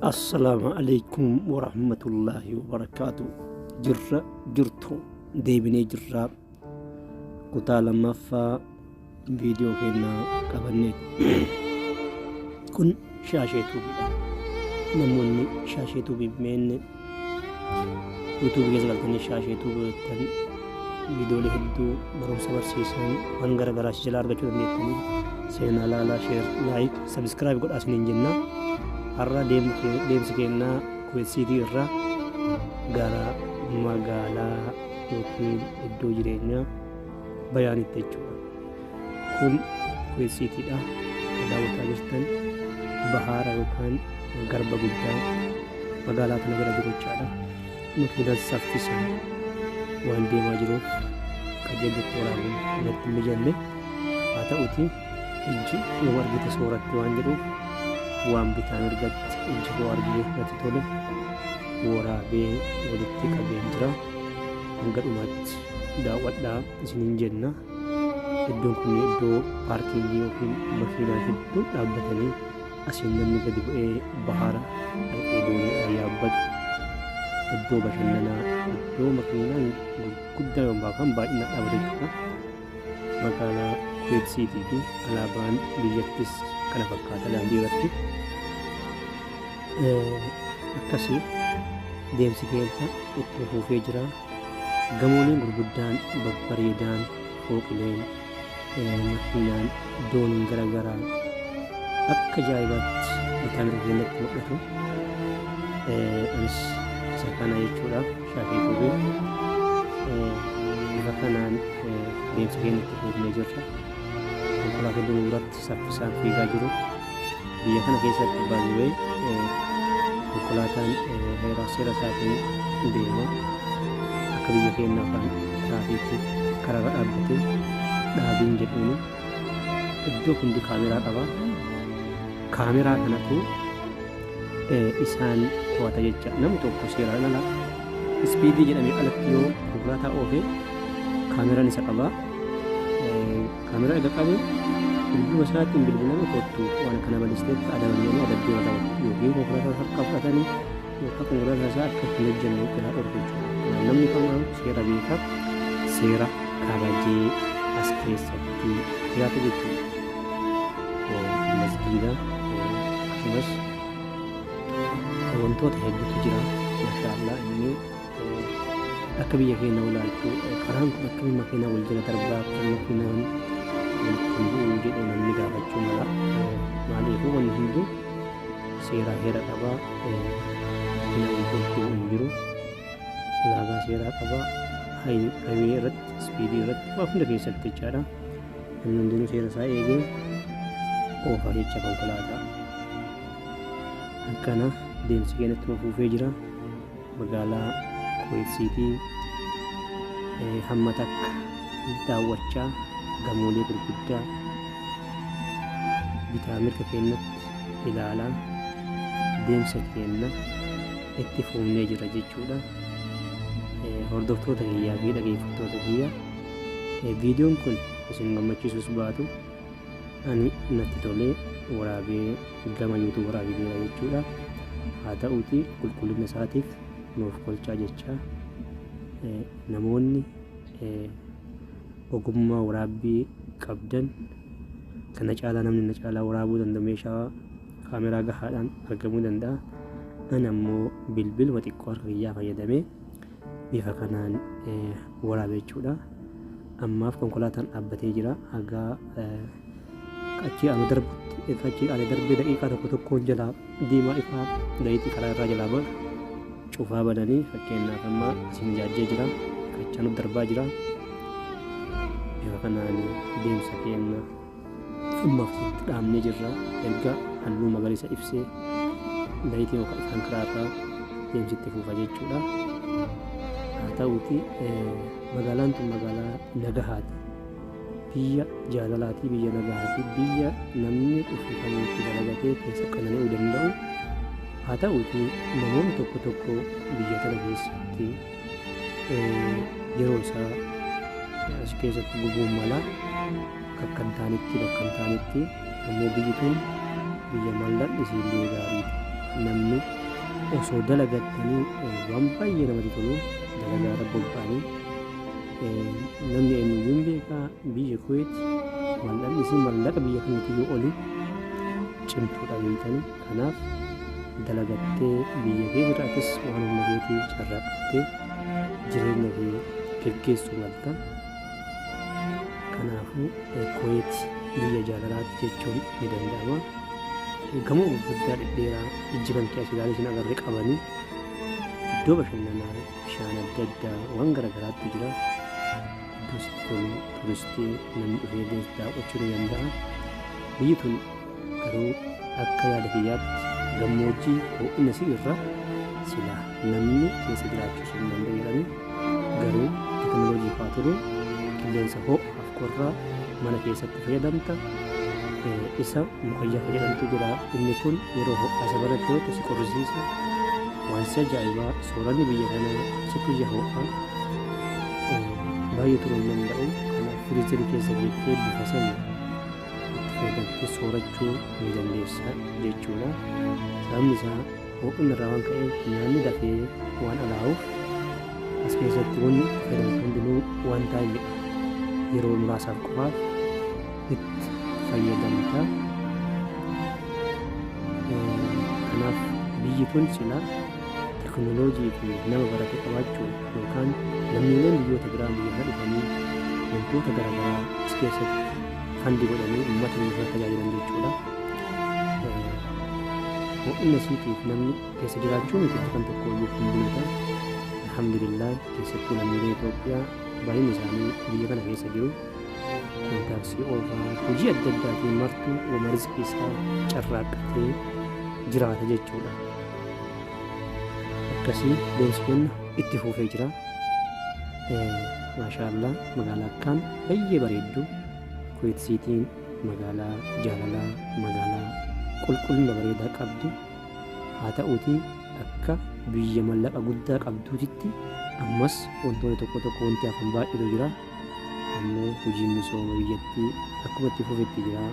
Assalamualaikum warahmatullahi wabarakatuh. Jirtu deebinee jirraa kutaa lammaffaa viidiyoo keenyaa qabanne. Kun shaashee tuubiidha. Namoonni shaashee tuubii beekne yuutuubii keessa galtanii shaashee tuubii hojjetan viidiyoolee hedduu barumsa barsiisan waan garaagaraa jalaa argachuu dandeettanii seenaa laalaa, sheer, laayik, sabiskiraayib godhaa isiniin jenna. Har'a deemsi keenyaa Kuwait City irraa gara magaalaa yookiin iddoo jireenyaa Bayaanitti jechuudha. Kun Kuwait Cityidha. Daawwataa jirtan bahaara yookaan garba guddaa magaalaa kana jala jiru jechaadha. Makiinaan saffisaan waan deemaa jiruuf qajeellutti waraabuun irratti mijanne, haa ta'uti ijji yoo argite sooratti waan jedhuuf waan bitaan argatti ijji koo argee irratti tole waraabee walitti qabee jira. Hanga dhumaatti daawwadhaa isiniin jenna. Iddoon kun iddoo paarkingii yookiin makiinaa hedduu dhaabbatanii asiin namni gadi bu'ee bahaara dhaqee doonii yaabbatu, iddoo bashannanaa, iddoo makiinaan gurguddaa yookaan baay'inaan dhaabbatudha. Magaalaa Kuwait City fi alaabaan biyyattis kana fakkaata daandii irratti. Akkasii deemsi keenya itti fufee jira. Gamooleen gurguddaan babbareedaan, fooqileen, makiinaan, dooniin garaagaraa akka ajaa'ibaatti bitaan keenyatti mul'atu. Anis isa kana jechuudhaaf shaashee tuubii bifa kanaan deemsa keenyatti fufnee jirra. Konkolaattonni duratti saffisaan fiigaa jiru. Biyya kana keessatti baay'ee konkolaataan seera isaatiin deema. Akka biyya keenyaa afaan tiraafiikii karaarra dhaabbatee dhaabiin jedhuun iddoo hundi kaameraa qaba. Kaameraa kanatu isaan to'ata jecha. Namni tokko seeraan ala ispiidii jedhamee alatti yoo konkolaataa oofee kaameraan isa qaba. Kaameraa egaa qabu bilbiluma isaatiin bilbilama kottu waan kana bal'isteetti adabamanii adabbii yoo ta'u yookiin konkolaataa harka fudhatanii yookaan konkolaataa isaa akka hin hojjenne irraa dhorku jechuudha. Namni kamuu seera beekaa, seera kabajee as keessatti jiraatu jechuudha. Masjiida akkasumas wantoota hedduutu jira. Maashaallah inni akka biyya keenya ilaaltu karaan kun akka makiinaa wal jala darbaa akka makiinaan walitti jedhee namni gaafachuu mala. Maaliifuu wanni hunduu seeraa heera qabaa. Makiinaa wantooti hin jiru. Ulaagaa seeraa qabaa. Haywee irratti, ispiidii irratti waa hunda keessatti jechaadha. Namni hundinuu seera isaa eegee oofaa jecha konkolaataa. Akkana deemsi keenyatti fufee jira. Magaalaa Kuwait City hamma takka daawwachaa gamoolee gurguddaa bitaa mirga keenyatti ilaalaa deemsa keenya itti fufnee jira jechuudha. Hordoftoota kiyyaa fi dhaggeeffattoota kiyyaa viidiyoon kun isin gammachiisus baatu ani natti tolee waraabee gama yuutuub waraabee jechuudha. Haa ta'uuti qulqullina isaatiif nuuf kolchaa jecha namoonni ogummaa waraabbii qabdan kana caalaa namni na caalaa waraabuu danda'a, meeshaa kaameraa gahaadhaan argamuu danda'a. Ani ammoo bilbiluma xiqqoo harka kiyyaa fayyadamee bifa kanaan waraabee jechuudha. Ammaaf konkolaataan dhaabbatee jira. Hagaa achii ani darbee daqiiqaa tokko tokkoon jalaa diimaa ifaa zayitii karaa irraa jalaa ba'a. Cufaa bananii fakkeenyaaf amma asiin jaajjee jira. Kachaan darbaa jira. Bifa kanaan deemsa keenya ammaaf itti dhaabnee jirra. Erga halluu magariisa ibsee zayitii yookaan ifaan karaa irraa deemsitti fuufa jechuudha. Haa ta'uuti magaalaan tun magaalaa nagahaati. Biyya jaalalaati, biyya nagahaati, biyya namni dhufee kamuutti dalagatee keessa qanana'uu danda'u. Haa ta'uuti namoonni tokko tokko biyya kana keessatti yeroo isaa as keessatti gubuun mala bakka hin taanetti ammoo biyyi tun biyya malladhi isiillee gaariiti. namni osoo dalagattanii waan baay'ee namatti tolu dalagaa irra bobba'anii namni eenyuyyuu beekaa biyya Kuweet maallaqni isii maallaqa biyya kamiitiyyuu oli cimtuudha beektanii. Kanaaf dalagattee biyya kee jiraatis waan humna keetii carraaqattee jireenya kee gaggeessuu malta. Kanaafuu Kuweet biyya jaalalaatti jechuun ni danda'ama. Gamoo gurguddaa dhedheeraa ijji kan keessi ilaalee isin agarree qabanii iddoo bashannanaa bishaan adda addaa waan garaagaraatti jira. Iddoo sitti tolu turistii namni dhufee daawwachuu ni danda'a. Biyyi tun garuu akka yaada kiyyaatti gammoojjii ho'ina si irra silaa namni keessa jiraachuu hin danda'u. Garuu teekinooloojii fa'aa tolu qilleensa ho'aaf qorraa mana keessatti fayyadamta. Isa mukayyaa fayyadamtu jira. Inni kun yeroo ho'aa isa baratti yoo si qorrisiisa. Waan si ajaa'ibaa sooranni biyya kanaa si guyyaa ho'aa baay'ee turuu hin danda'u. Kanaaf firiizarii keessa jettee bifa sana itti fayyadamtee soorachuu ni dandeessa jechuudha. Sababni isaa ho'inni irraa waan ka'eef nyaanni dafee waan alaa'uuf as keessatti wanni fayyadamu hundinuu waan taa'eedha. Yeroo muraasaaf qofaaf itti fayyadamta. Kanaaf biyyi kun silaa teekinooloojii fi nama barate qabaachuu yookaan lammiileen biyyoota biraa biyya kana dhufanii wantoota garaagaraa as keessatti fandi godhanii uummata biyya kana tajaajilan jechuudha. Ho'ina isiitiif namni keessa jiraachuu miti kan tokko iyyuu hundinuu alhamdulillah keessattuu lammiilee Itoophiyaa baay'inni isaanii biyya kana keessa jiru. Taaksii oofaa hojii adda addaatiin martuu wama rizqii isaa carraaqqatee jiraata jechuudha. Akkasii deemsi keenya itti fufee jira. Maashaallah magaalaa akkaan baay'ee bareeddu Kuweet Siitiin magaalaa jaalalaa magaalaa qulqullina bareedaa qabdu haa ta'uutii akka biyya mallaqa guddaa qabduutitti ammas wantoonni tokko tokko wanti hafan baay'eetu jira. Ammoo hojiin misooma biyyattii akkuma itti fufetti jira.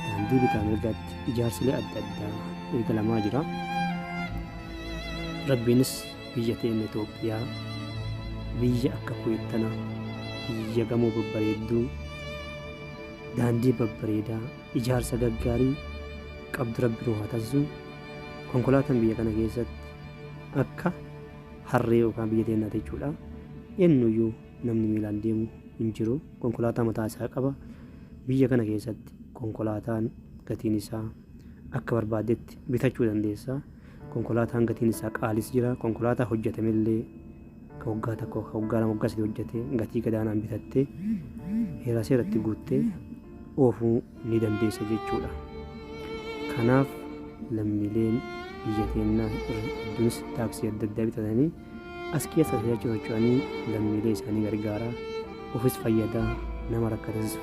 Daandii bitaa mirgaatti ijaarsilee adda addaa eegalamaa jira. Rabbiinis biyya teenya Itoophiyaa biyya akka Kuweet tana biyya gamoo babbareedduu daandii babbareedaa ijaarsa gaggaarii qabdu Rabbi nu haa taasisu. Konkolaataan biyya kana keessatti akka harree yookaan biyya teenyaa jechuudha. Eenyuyyuu namni miilaan deemu hin jiru. Konkolaataa mataa isaa qaba. Biyya kana keessatti konkolaataan gatiin isaa akka barbaadetti bitachuu dandeessa. Konkolaataan gatiin isaa qaalis jira. Konkolaataa hojjetamillee ka waggaa tokko ka waggaa lama waggaa sadii hojjetee gatii gadaanaan bitattee heeraa seeratti guuttee oofuu ni dandeessa jechuudha. Kanaaf lammiileen biyya keenyaa hedduunis taaksii adda addaa bitatanii as keessa tajaajila socho'anii lammiilee isaanii gargaaraa ofis fayyadaa nama rakkatas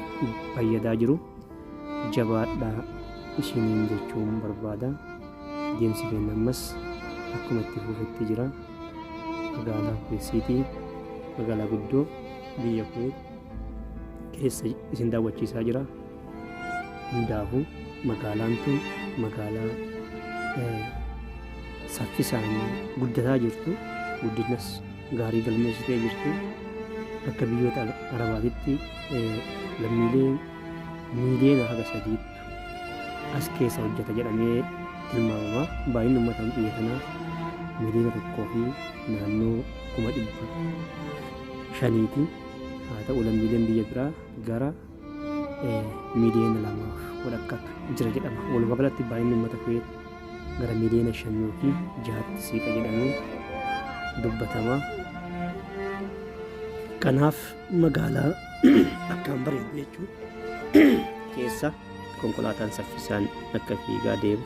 fayyadaa jiru. Jabaadhaa ishiniin jechuun barbaada. Deemsi keenya ammas akkuma itti fufetti jira. Magaalaa Kuweet Siitii magaalaa guddoo biyya Kuweet keessa isin daawwachiisaa jira. Hundaafuu magaalaan tun magaalaa saffisaan guddataa jirtu, guddinas gaarii galmeessitee jirtu. Akka biyyoota arabaatitti lammiilee miiliyoona haga sadiitu as keessa hojjeta jedhamee tilmaamama. Baay'inni uummata biyya kanaa miliyoona 1,500,000 haa ta'u lammiileen biyya biraa gara miliyoona 2 jira jedhama. Walumaa galatti baay'inni uummata Kuweet gara miliyoona 5 yookiin 6 siiqa jedhamee dubbatama. Kanaaf magaalaa akkaan bareedu jechuudha. Keessa konkolaataan saffisaan akka fiigaa deemu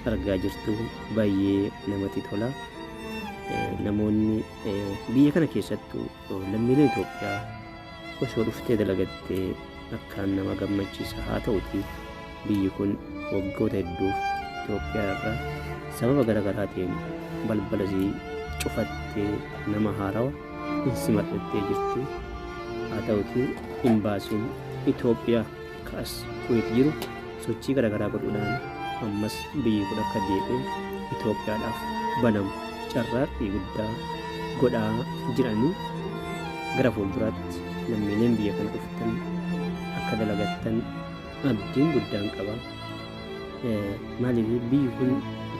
argaa jirtu baay'ee namatti tola. Namoonni biyya kana keessattuu lammiilee Itoophiyaa osoo dhuftee dalagattee akkaan nama gammachiisa. Haa ta'uti biyyi kun waggoota hedduuf Itoophiyaa irraa sababa garaagaraatiin balbala isii cufattee nama haarawa simadhattee jirti. Haa ta'uti imbaasiin Itoophiyaa kaas Kuweet jiru sochii garaagaraa godhuudhaan ammas biyyi kun akka deebi'u Itoophiyaadhaaf banamu carraaqqii guddaa godhaa jiranii gara fuulduraatti lammiileen biyya kana dhuftan akka dalagattan abdiin guddaan qaba. Maaliif biyyi kun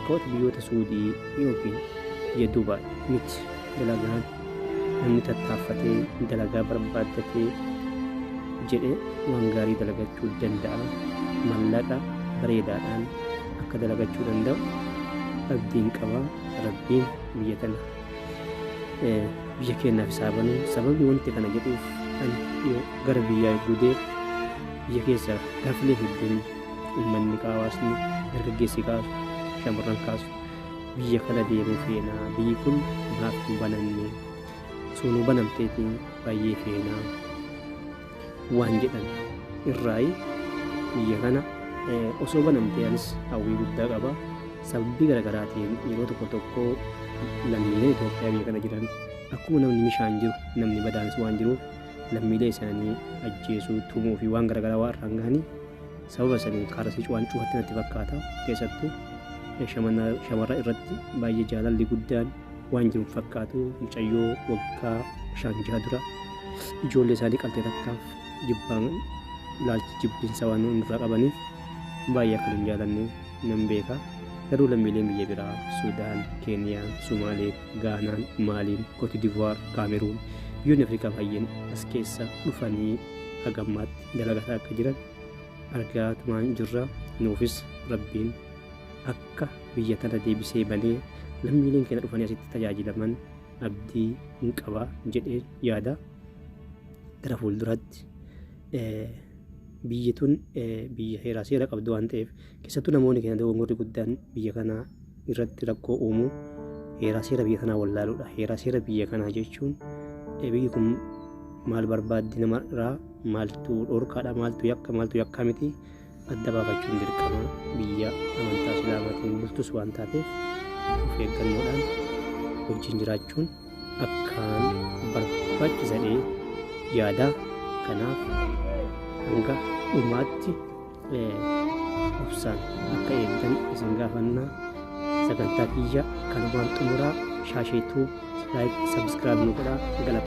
bakka biyyoota Suudii yookiin biyya Dubaay miti dalagaan namni tattaaffatee dalagaa barbaaddatee jedhee waan gaarii dalagachuu danda'a. Mallaqa bareedaadhaan akka dalagachuu danda'u abdiin qaba. Rabbiin biyya tana biyya keenyaaf isaa banuu sababni wanti kana jedhuuf ani gara biyyaa eeguu biyya keessa gaaffilee hedduun uummanni hawaasni dargaggeessi kaasu shamarran kaasu biyya kana deemuu feenaa biyyi kun maaf hin banamne sunuu banamteetiin baay'ee feenaa waan jedhan irraayi biyya kana osoo banamtee anis hawwii guddaa qaba. Sababbii garaagaraatiin yeroo tokko lammiileen Itoophiyaa biyya kana jiran akkuma namni mishaan jiru namni badaansi waan jiruuf lammiilee isaanii ajjeesuu tumuu fi waan garaagaraa waan irraan gahanii sababa saniin kaarasii waan cufaatti natti fakkaata. Keessattuu shamarra irratti baay'ee jaalalli guddaan waan jiru fakkaatu. Mucayyoo waggaa 5 dura ijoollee isaanii qaltee takkaaf jibbaan laalchi jibbinsa waan irraa qabaniif baay'ee akka hin jaalanne nan beeka. Garuu lammiileen biyya biraa Suudaan, Keeniyaa, Sumaalee, Gaanaan, Maaliin, Kooti Divuwaar, Kaameruun biyyoonni Afrikaa baay'een as keessa dhufanii hagammaatti dalagataa akka jiran argaa tumaan jirra. Nuufis Rabbiin akka biyya tana deebisee banee lammiileen keenya dhufanii asitti tajaajilaman abdii hin qaba jedhee yaada. Gara fuulduraatti biyyi tun biyya heeraa seera qabdu waan ta'eef keessattuu namoonni keenya dogongorri guddaan biyya kanaa irratti rakkoo uumuu heeraa seera biyya kanaa wallaaluudha. Heeraa seera biyya kanaa jechuun biyyi kun maal barbaaddi namarraa maaltu dhorkaadha maaltu yakka miti adda baafachuun dirqama. Biyya amantaa islaamaatiin bultus waan taateef of eeggannoodhaan wajjin jiraachuun akkaan barbaachisaadha yaada. Kanaaf hanga dhumaatti obsaan akka eegdan isin gaafanna. Sagantaa kiyya kanumaan xumuraa. Shaasheetuu like subscribe nu godhaa.